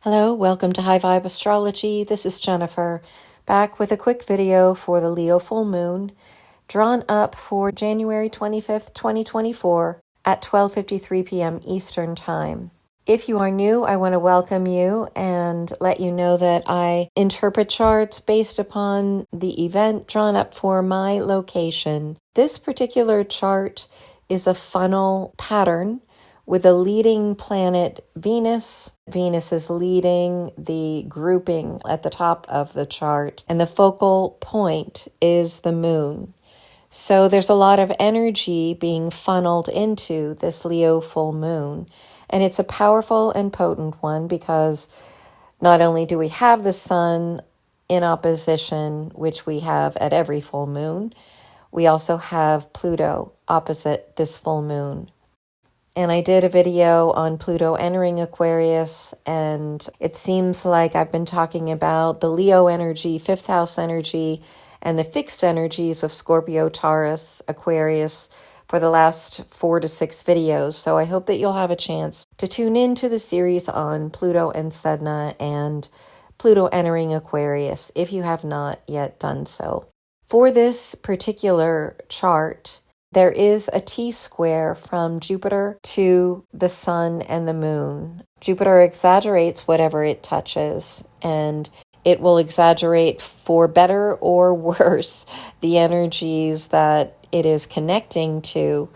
Hello, welcome to High Vibe Astrology. This is Jennifer, back with a quick video for the Leo full moon, drawn up for January 25th, 2024 at 12:53 p.m. Eastern Time. If you are new, I want to welcome you and let you know that I interpret charts based upon the event drawn up for my location. This particular chart is a funnel pattern with a leading planet, Venus. Venus is leading the grouping at the top of the chart, and the focal point is the moon. So there's a lot of energy being funneled into this Leo full moon, and it's a powerful and potent one because not only do we have the sun in opposition, which we have at every full moon, we also have Pluto opposite this full moon. And I did a video on Pluto entering Aquarius, and it seems like I've been talking about the Leo energy, fifth house energy, and the fixed energies of Scorpio, Taurus, Aquarius for the last 4 to 6 videos. So I hope that you'll have a chance to tune into the series on Pluto and Sedna and Pluto entering Aquarius if you have not yet done so. For this particular chart, there is a T-square from Jupiter to the sun and the moon. Jupiter exaggerates whatever it touches, and it will exaggerate for better or worse the energies that it is connecting to.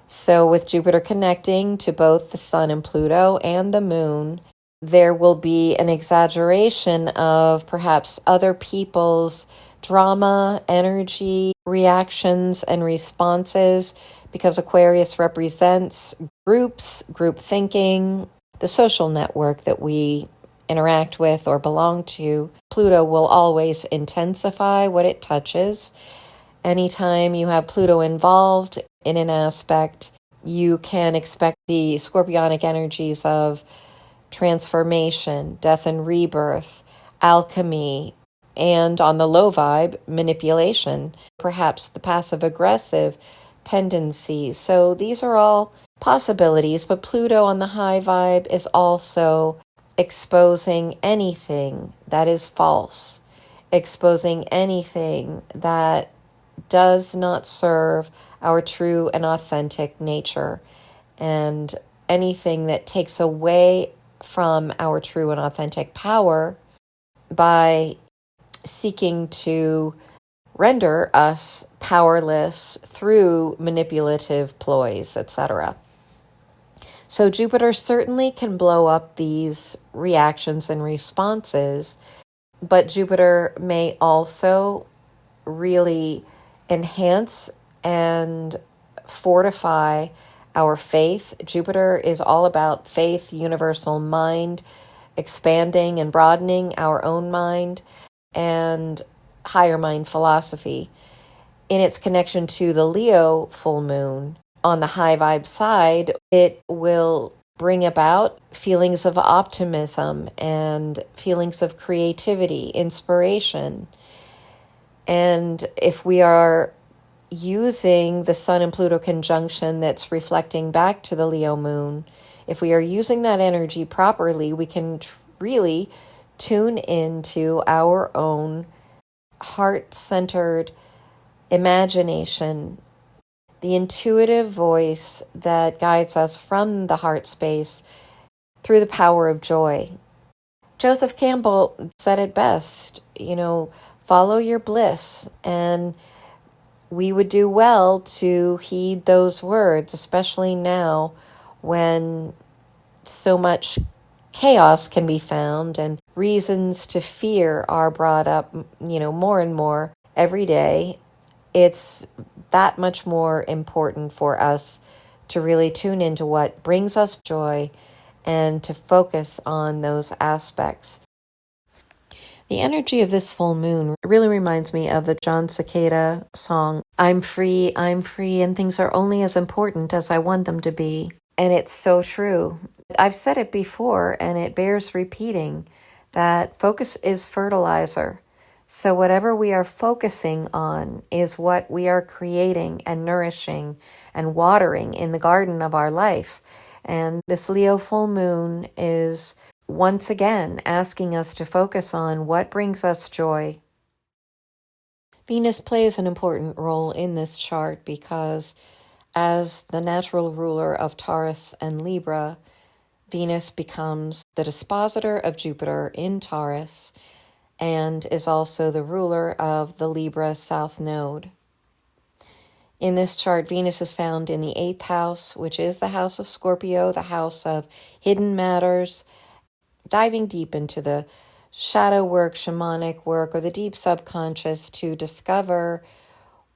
So with Jupiter connecting to both the sun and Pluto and the moon, there will be an exaggeration of perhaps other people's drama, energy, reactions, and responses, because Aquarius represents groups, group thinking, the social network that we interact with or belong to. Pluto will always intensify what it touches. Anytime you have Pluto involved in an aspect, you can expect the scorpionic energies of transformation, death and rebirth, alchemy, and on the low vibe, manipulation, perhaps the passive-aggressive tendencies. So these are all possibilities, but Pluto on the high vibe is also exposing anything that is false, exposing anything that does not serve our true and authentic nature, and anything that takes away from our true and authentic power by seeking to render us powerless through manipulative ploys, etc. So Jupiter certainly can blow up these reactions and responses, but Jupiter may also really enhance and fortify our faith. Jupiter is all about faith, universal mind, expanding and broadening our own mind, and higher mind philosophy. In its connection to the Leo full moon, on the high vibe side, it will bring about feelings of optimism and feelings of creativity, inspiration. And if we are using the Sun and Pluto conjunction that's reflecting back to the Leo moon, if we are using that energy properly, we can really tune into our own heart-centered imagination, the intuitive voice that guides us from the heart space through the power of joy. Joseph Campbell said it best, follow your bliss, and we would do well to heed those words, especially now when so much chaos can be found and reasons to fear are brought up, more and more every day. It's that much more important for us to really tune into what brings us joy and to focus on those aspects. The energy of this full moon really reminds me of the John Cicada song, I'm free, and things are only as important as I want them to be. And it's so true. I've said it before, and it bears repeating, that focus is fertilizer. So whatever we are focusing on is what we are creating and nourishing and watering in the garden of our life. And this Leo full moon is once again asking us to focus on what brings us joy. Venus plays an important role in this chart because as the natural ruler of Taurus and Libra, Venus becomes the dispositor of Jupiter in Taurus and is also the ruler of the Libra South Node. In this chart, Venus is found in the 8th house, which is the house of Scorpio, the house of hidden matters, diving deep into the shadow work, shamanic work, or the deep subconscious to discover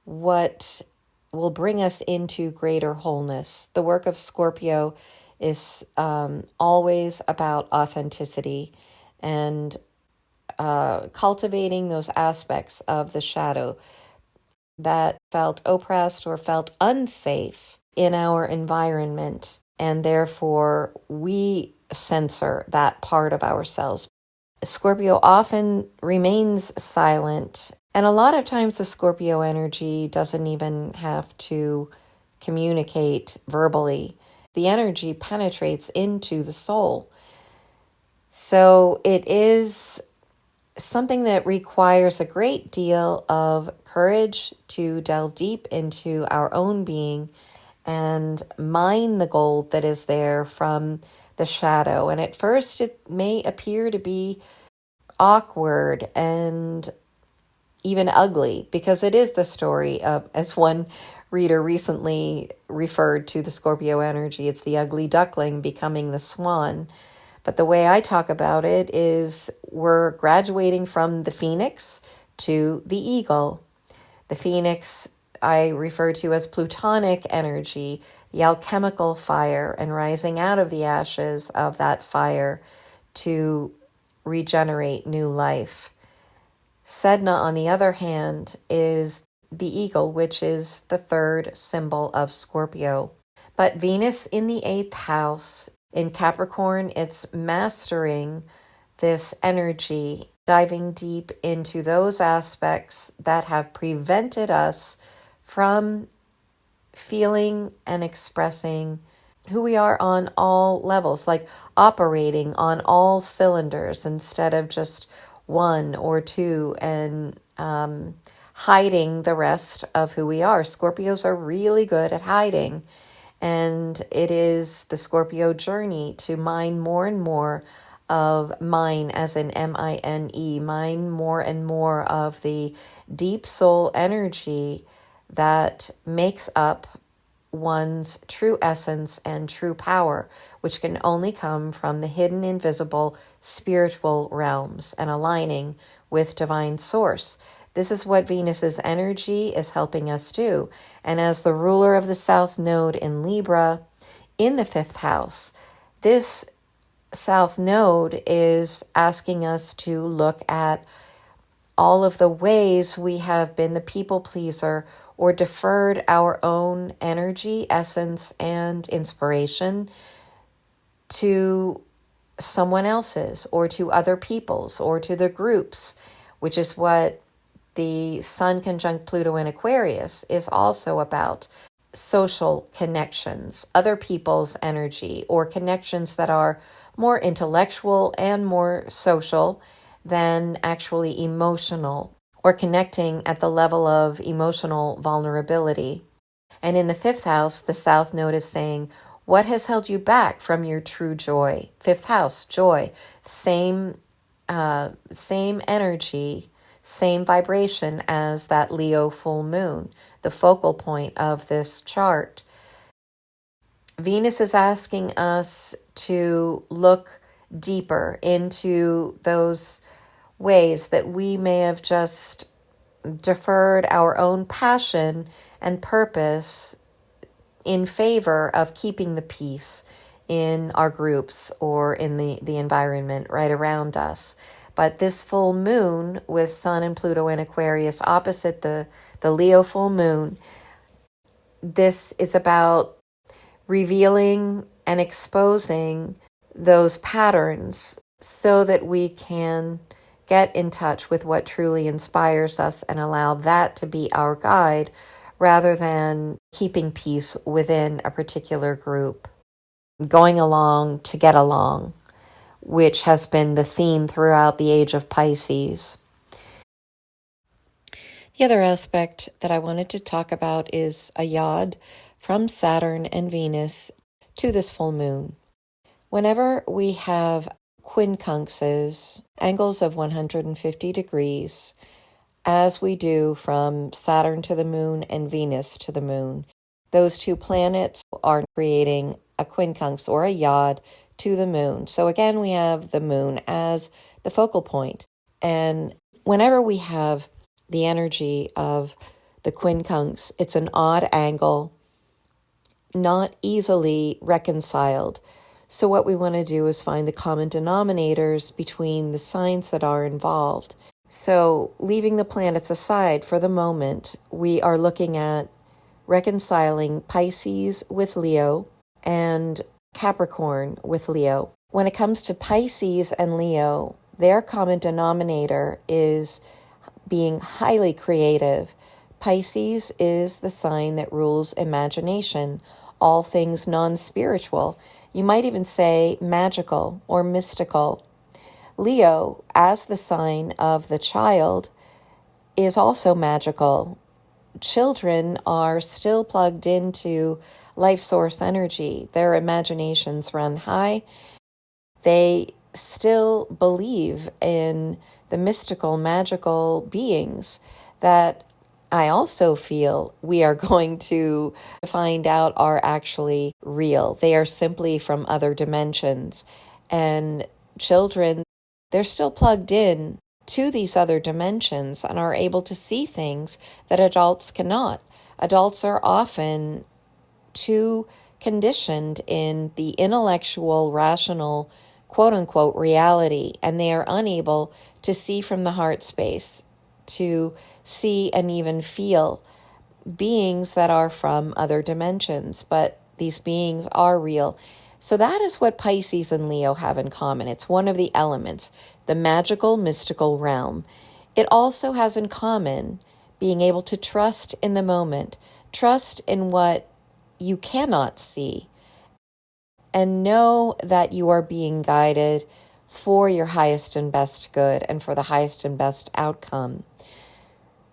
what will bring us into greater wholeness. The work of Scorpio is always about authenticity and cultivating those aspects of the shadow that felt oppressed or felt unsafe in our environment, and therefore we censor that part of ourselves. Scorpio often remains silent, and a lot of times the Scorpio energy doesn't even have to communicate verbally. The energy penetrates into the soul. So it is something that requires a great deal of courage to delve deep into our own being and mine the gold that is there from the shadow. And at first it may appear to be awkward and even ugly, because it is the story of, as one reader recently referred to the Scorpio energy, it's the ugly duckling becoming the swan. But the way I talk about it is we're graduating from the phoenix to the eagle. The phoenix I refer to as plutonic energy, the alchemical fire, and rising out of the ashes of that fire to regenerate new life. Sedna, on the other hand, is the eagle, which is the third symbol of Scorpio. But Venus in the 8th house, in Capricorn, it's mastering this energy, diving deep into those aspects that have prevented us from feeling and expressing who we are on all levels, like operating on all cylinders instead of just one or two, and hiding the rest of who we are. Scorpios are really good at hiding. And it is the Scorpio journey to mine more and more of mine, as in M-I-N-E, mine more and more of the deep soul energy that makes up one's true essence and true power, which can only come from the hidden, invisible, spiritual realms and aligning with divine source. This is what Venus's energy is helping us do. And as the ruler of the South Node in Libra, in the 5th house, this South Node is asking us to look at all of the ways we have been the people pleaser or deferred our own energy, essence, and inspiration to someone else's or to other people's or to the groups, which is what the Sun conjunct Pluto in Aquarius is also about. Social connections, other people's energy, or connections that are more intellectual and more social than actually emotional, or connecting at the level of emotional vulnerability. And in the 5th house, the South Node is saying, what has held you back from your true joy? 5th house, joy, same energy, same vibration as that Leo full moon, the focal point of this chart. Venus is asking us to look deeper into those ways that we may have just deferred our own passion and purpose in favor of keeping the peace in our groups or in the environment right around us. But this full moon with Sun and Pluto in Aquarius opposite the Leo full moon, this is about revealing and exposing those patterns so that we can get in touch with what truly inspires us and allow that to be our guide rather than keeping peace within a particular group, going along to get along, which has been the theme throughout the age of Pisces. The other aspect that I wanted to talk about is a yod from Saturn and Venus to this full moon. Whenever we have quincunxes, angles of 150 degrees, as we do from Saturn to the moon and Venus to the moon, those two planets are creating a quincunx or a yod to the moon. So again, we have the moon as the focal point. And whenever we have the energy of the quincunx, it's an odd angle, not easily reconciled. So what we want to do is find the common denominators between the signs that are involved. So leaving the planets aside for the moment, we are looking at reconciling Pisces with Leo and Capricorn with Leo. When it comes to Pisces and Leo, their common denominator is being highly creative. Pisces is the sign that rules imagination, all things non-spiritual. You might even say magical or mystical. Leo, as the sign of the child, is also magical. Children are still plugged into life source energy. Their imaginations run high. They still believe in the mystical, magical beings that I also feel we are going to find out are actually real. They are simply from other dimensions. And children, they're still plugged in to these other dimensions and are able to see things that adults cannot. Adults are often too conditioned in the intellectual, rational, quote-unquote reality, and they are unable to see from the heart space, to see and even feel beings that are from other dimensions, but these beings are real. So that is what Pisces and Leo have in common. It's one of the elements, the magical, mystical realm. It also has in common being able to trust in the moment, trust in what you cannot see, and know that you are being guided for your highest and best good and for the highest and best outcome.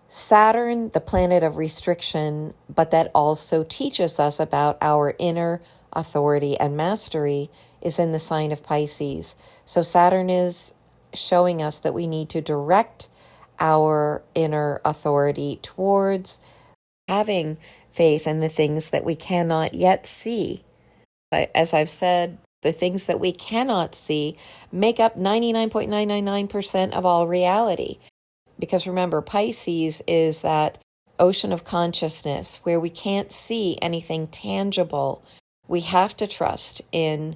Saturn, the planet of restriction, but that also teaches us about our inner authority and mastery, is in the sign of Pisces. So Saturn is showing us that we need to direct our inner authority towards having faith in the things that we cannot yet see. As I've said, the things that we cannot see make up 99.999% of all reality. Because remember, Pisces is that ocean of consciousness where we can't see anything tangible. We have to trust in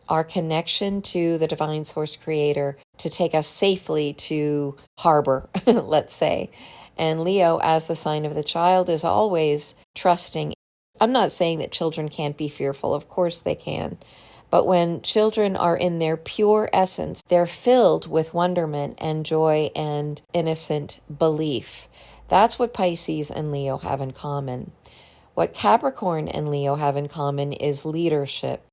our connection to the divine source creator to take us safely to harbor, let's say. And Leo, as the sign of the child, is always trusting. I'm not saying that children can't be fearful. Of course they can. But when children are in their pure essence, they're filled with wonderment and joy and innocent belief. That's what Pisces and Leo have in common. What Capricorn and Leo have in common is leadership.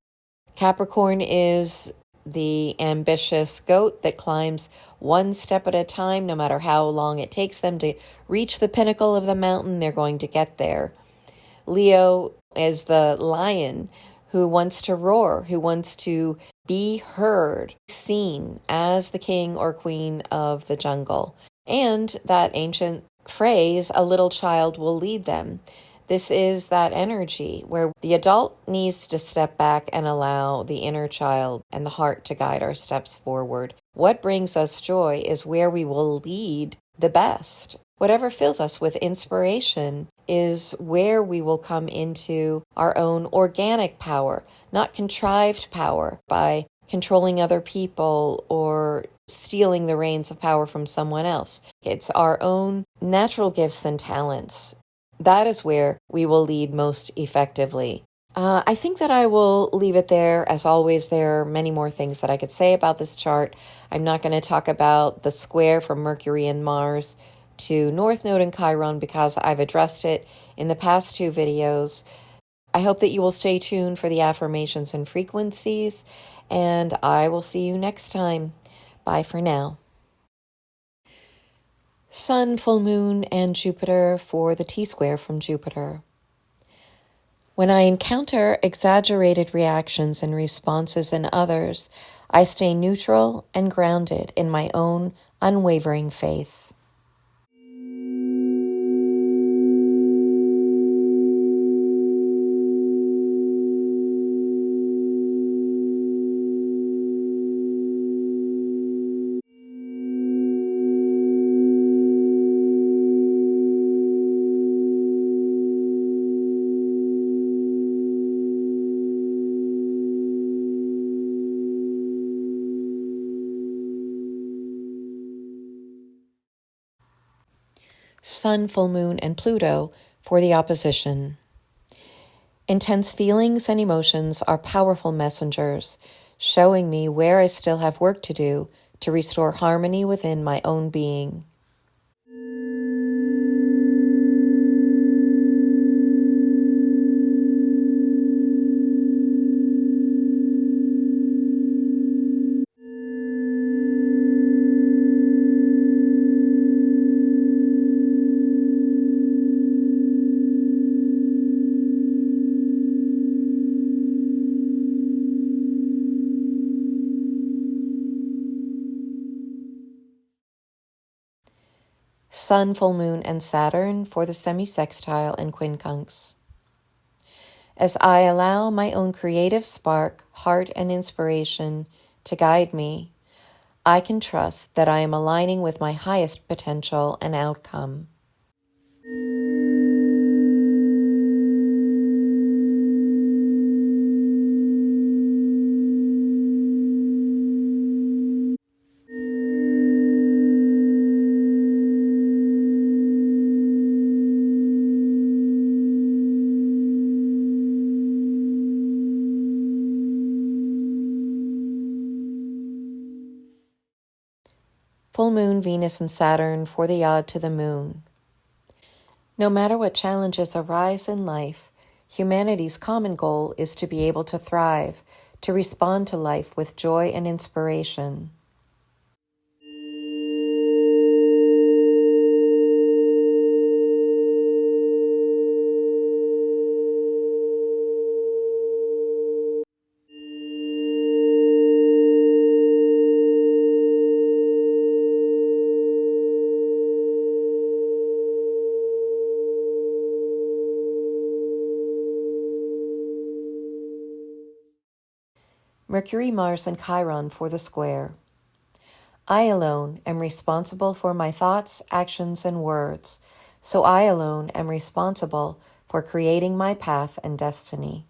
Capricorn is the ambitious goat that climbs one step at a time, no matter how long it takes them to reach the pinnacle of the mountain, they're going to get there. Leo is the lion who wants to roar, who wants to be heard, seen as the king or queen of the jungle. And that ancient phrase, a little child will lead them. This is that energy where the adult needs to step back and allow the inner child and the heart to guide our steps forward. What brings us joy is where we will lead the best. Whatever fills us with inspiration is where we will come into our own organic power, not contrived power by controlling other people or stealing the reins of power from someone else. It's our own natural gifts and talents. That is where we will lead most effectively. I think that I will leave it there. As always, there are many more things that I could say about this chart. I'm not going to talk about the square from Mercury and Mars to North Node and Chiron because I've addressed it in the past two videos. I hope that you will stay tuned for the affirmations and frequencies, and I will see you next time. Bye for now. Sun, full moon, and Jupiter for the T-square from Jupiter. When I encounter exaggerated reactions and responses in others, I stay neutral and grounded in my own unwavering faith. Sun, full moon, and Pluto for the opposition. Intense feelings and emotions are powerful messengers, showing me where I still have work to do to restore harmony within my own being. Sun, full moon, and Saturn for the semi-sextile and quincunx. As I allow my own creative spark, heart, and inspiration to guide me, I can trust that I am aligning with my highest potential and outcome. Full moon, Venus, and Saturn for the odd to the moon. No matter what challenges arise in life, humanity's common goal is to be able to thrive, to respond to life with joy and inspiration. Mercury, Mars, and Chiron for the square. I alone am responsible for my thoughts, actions, and words, so I alone am responsible for creating my path and destiny.